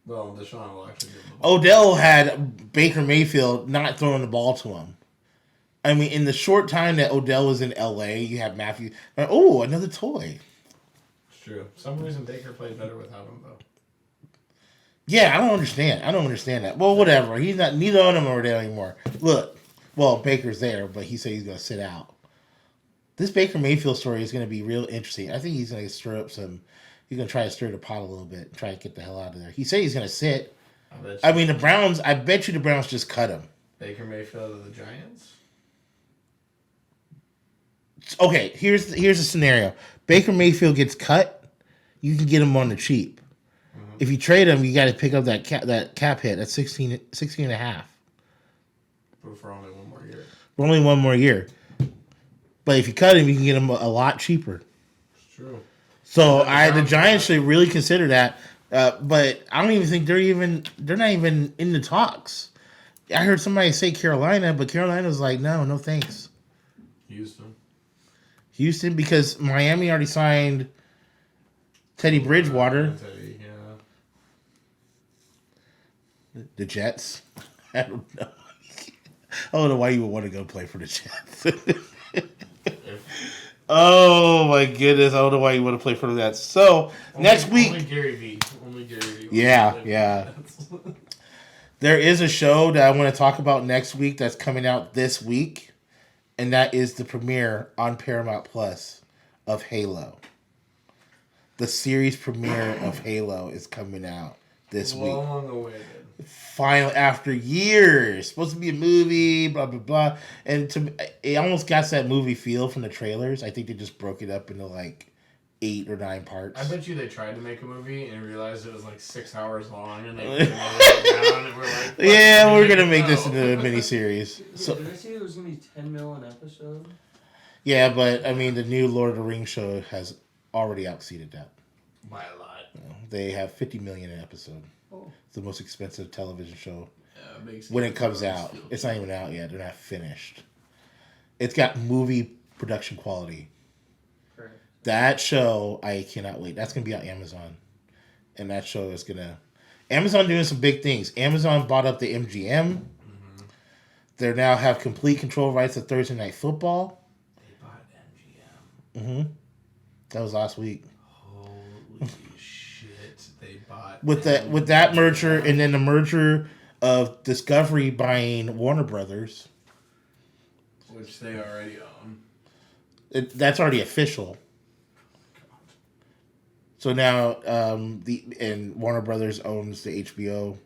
S5: Well, Deshaun will actually give him the ball.
S2: Odell had Baker Mayfield not throwing the ball to him. In the short time that Odell was in L.A., you have Matthew. Oh, another toy.
S5: It's true. For some reason, Baker played better without him, though.
S2: Yeah, I don't understand that. Well, whatever. He's not. Neither of them are there anymore. Look, Baker's there, but he said he's going to sit out. This Baker Mayfield story is going to be real interesting. I think he's going to stir up some. He's going to try to stir the pot a little bit, try to get the hell out of there. He said he's going to sit. The Browns. I bet you the Browns just cut him.
S5: Baker Mayfield of the Giants.
S2: Okay, here's a scenario. Baker Mayfield gets cut. You can get him on the cheap. Mm-hmm. If you trade him, you got to pick up that cap hit. That's 16 and a half.
S5: But for only one more year.
S2: For only one more year. But if you cut him, you can get him a lot cheaper.
S5: It's true.
S2: So the Giants should really consider that. But I don't even think they're not even in the talks. I heard somebody say Carolina, but Carolina's like, no thanks. Houston, because Miami already signed Teddy Bridgewater. The Jets. I don't know. I don't know why you would want to go play for the Jets. Oh my goodness! I don't know why you want to play for the Jets. So next week,
S5: only Gary V.
S2: Yeah. There is a show that I want to talk about next week that's coming out this week, and that is the premiere on Paramount Plus of Halo. The series premiere of Halo is coming out this week.
S5: Long awaited.
S2: Final after years. Supposed to be a movie, blah, blah, blah. And it almost got that movie feel from the trailers. I think they just broke it up into like 8 or 9 parts.
S5: I bet you they tried to make a movie and realized it was like 6 hours long, and they put it down, and we're like,
S2: yeah, we're gonna make this into a miniseries.
S4: So did I see it was gonna be $10 million an episode?
S2: Yeah, but the new Lord of the Rings show has already exceeded that
S5: by a lot.
S2: They have $50 million an episode.
S4: Oh.
S2: It's the most expensive television show when it comes out. It's not even out yet. They're not finished. It's got movie production quality.
S4: Correct.
S2: That show, I cannot wait. That's going to be on Amazon. And that show is going to... Amazon doing some big things. Amazon bought up the MGM. Mm-hmm. They now have complete control rights to Thursday Night Football.
S5: They bought MGM.
S2: Mm-hmm. That was last week.
S5: Holy shit. They bought
S2: with that merger, and then the merger of Discovery buying Warner Brothers.
S5: Which they already own.
S2: That's already official. So now, Warner Brothers owns the HBO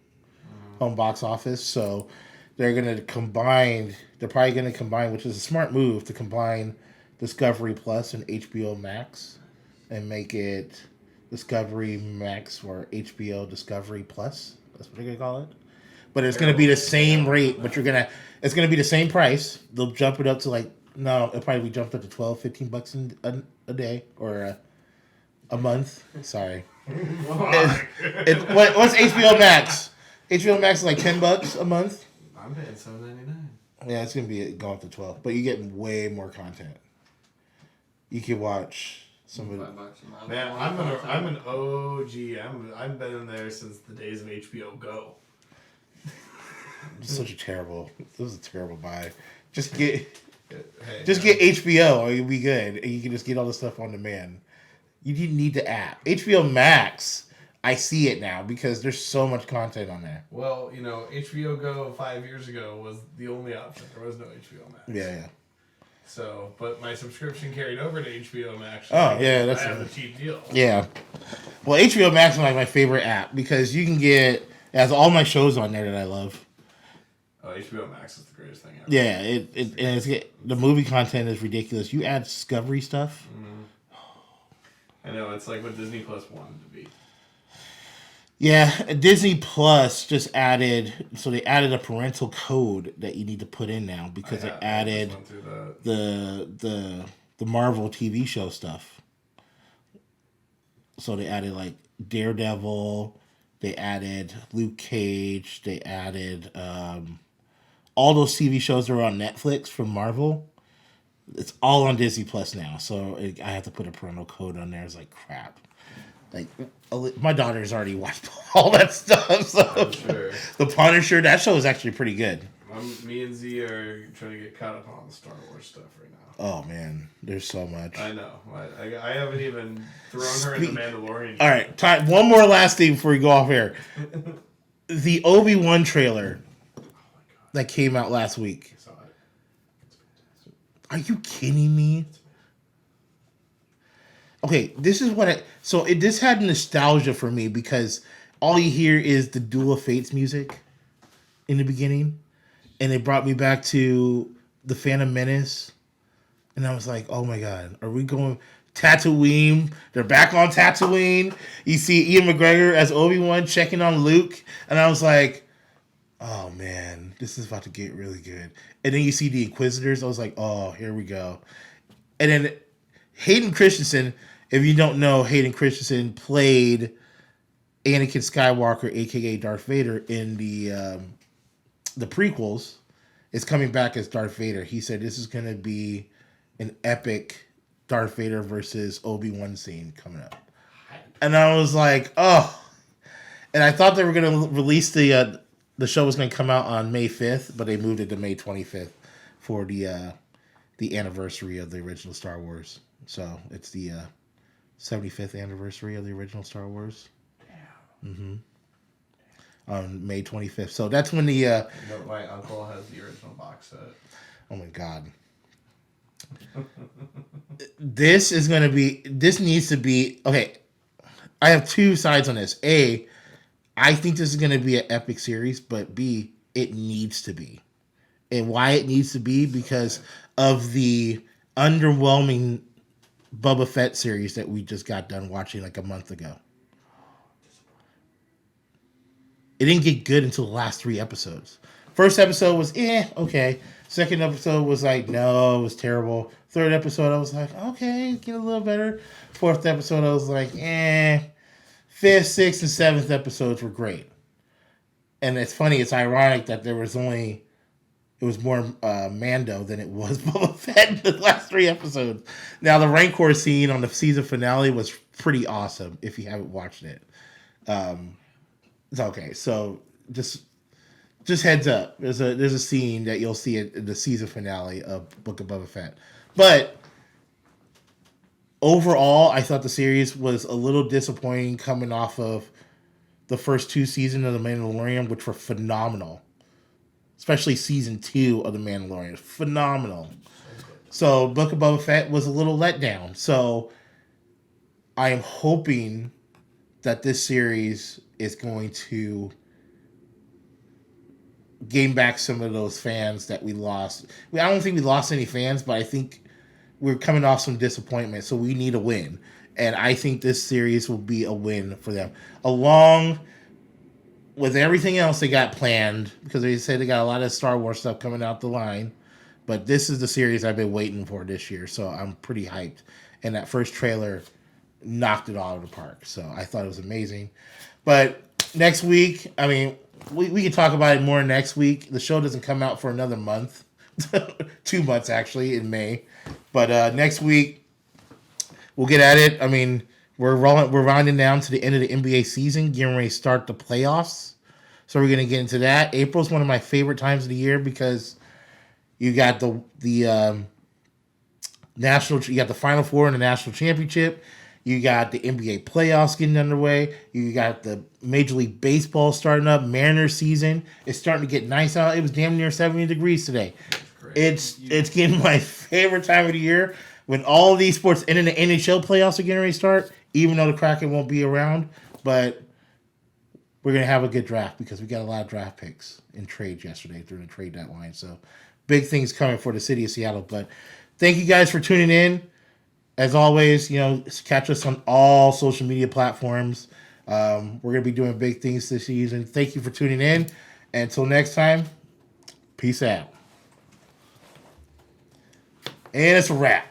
S2: home box office. So they're going to combine. They're probably going to combine, which is a smart move, to combine Discovery Plus and HBO Max, and make it Discovery Max or HBO Discovery Plus. That's what they're going to call it. But it's going to be the same rate, but it's going to be the same price. They'll jump it up to it'll probably be jumped up to $12-15 a day or a month. Sorry. What's HBO Max? HBO Max is like $10 a month.
S5: I'm paying $7.99.
S2: Yeah, it's going to be going up to $12, but you get way more content. You can watch some of it.
S5: Man, I'm an OG. I've been in there since the days of HBO Go.
S2: This was a terrible buy. Just get HBO, or you'll be good, and you can just get all the stuff on demand. You didn't need the app. HBO Max, I see it now because there's so much content on there.
S5: Well, HBO Go 5 years ago was the only option. There was no HBO Max.
S2: Yeah.
S5: So, but my subscription carried over to HBO Max.
S2: Oh, yeah,
S5: I have a cheap deal.
S2: Yeah. Well, HBO Max is like my favorite app because you can it has all my shows on there that I love.
S5: Oh, HBO Max is the greatest thing ever.
S2: Yeah, the movie content is ridiculous. You add Discovery stuff.
S5: I know, it's like what Disney Plus wanted to be.
S2: Yeah, Disney Plus just added, so they added a parental code that you need to put in now because it added the Marvel TV show stuff. So they added like Daredevil, they added Luke Cage, they added all those TV shows that are on Netflix from Marvel. It's all on Disney Plus now, so I have to put a parental code on there. It's like crap. Like my daughter's already watched all that stuff. So
S5: I'm sure.
S2: The Punisher, that show is actually pretty good.
S5: Me and Z are trying to get caught up on the Star Wars stuff right now.
S2: Oh man, there's so much.
S5: I know. I haven't even thrown her in the Mandalorian.
S2: All right, one more last thing before we go off here. The Obi-Wan trailer that came out last week.
S5: I saw it. It's fantastic.
S2: Are you kidding me? Okay, this is what this had nostalgia for me because all you hear is the Duel of Fates music in the beginning, and it brought me back to the Phantom Menace, and I was like, oh my god, are we going Tatooine? They're back on Tatooine. You see Ian McGregor as Obi-Wan checking on Luke, and I was like, oh man, this is about to get really good. And then you see the Inquisitors, I was like, oh, here we go. And then Hayden Christensen, if you don't know, Hayden Christensen played Anakin Skywalker, aka Darth Vader, in the prequels. Is coming back as Darth Vader. He said this is going to be an epic Darth Vader versus Obi-Wan scene coming up. And I was like, oh. And I thought they were going to release the show was going to come out on May 5th, but they moved it to May 25th for the anniversary of the original Star Wars. So it's the 75th anniversary of the original Star Wars. Mm-hmm. On May 25th. So that's when the...
S5: my uncle has the original box set.
S2: Oh my God. This needs to be... Okay, I have two sides on this. A, I think this is going to be an epic series, but B, it needs to be. And why it needs to be? Because of the underwhelming Boba Fett series that we just got done watching like a month ago. It didn't get good until the last 3 episodes. First episode was okay. Second episode was like, no, it was terrible. Third episode, I was like, okay, get a little better. Fourth episode, I was like, Fifth, sixth, and seventh episodes were great. And it's funny, it's ironic that it was more Mando than it was Boba Fett in the last 3 episodes. Now, the Rancor scene on the season finale was pretty awesome, if you haven't watched it. It's okay. So just heads up. There's a scene that you'll see in the season finale of Book of Boba Fett. But overall, I thought the series was a little disappointing coming off of the first 2 seasons of The Mandalorian, which were phenomenal. Especially season 2 of The Mandalorian. Phenomenal. So Book of Boba Fett was a little let down. So I am hoping that this series is going to gain back some of those fans that we lost. I don't think we lost any fans, but I think we're coming off some disappointment, so we need a win. And I think this series will be a win for them. Along with everything else they got planned, because they said they got a lot of Star Wars stuff coming out the line. But this is the series I've been waiting for this year, so I'm pretty hyped. And that first trailer knocked it out of the park. So I thought it was amazing. But next week, I mean, we can talk about it more next week. The show doesn't come out for another month. 2 months, actually, in May. But next week, we'll get at it. I mean, we're rounding down to the end of the NBA season, getting ready to start the playoffs. So we're going to get into that. April's one of my favorite times of the year because you got the Final Four in the national championship. You got the NBA playoffs getting underway. You got the Major League Baseball starting up. Mariners season is starting to get nice out. It was damn near 70 degrees today.
S5: great.
S2: It's getting my favorite time of the year when all these sports and then the NHL playoffs are getting ready to start. Even though the Kraken won't be around, but we're gonna have a good draft because we got a lot of draft picks in trades yesterday during the trade deadline. So big things coming for the city of Seattle. But thank you guys for tuning in. As always, catch us on all social media platforms. We're gonna be doing big things this season. Thank you for tuning in. Until next time, peace out. And it's a wrap.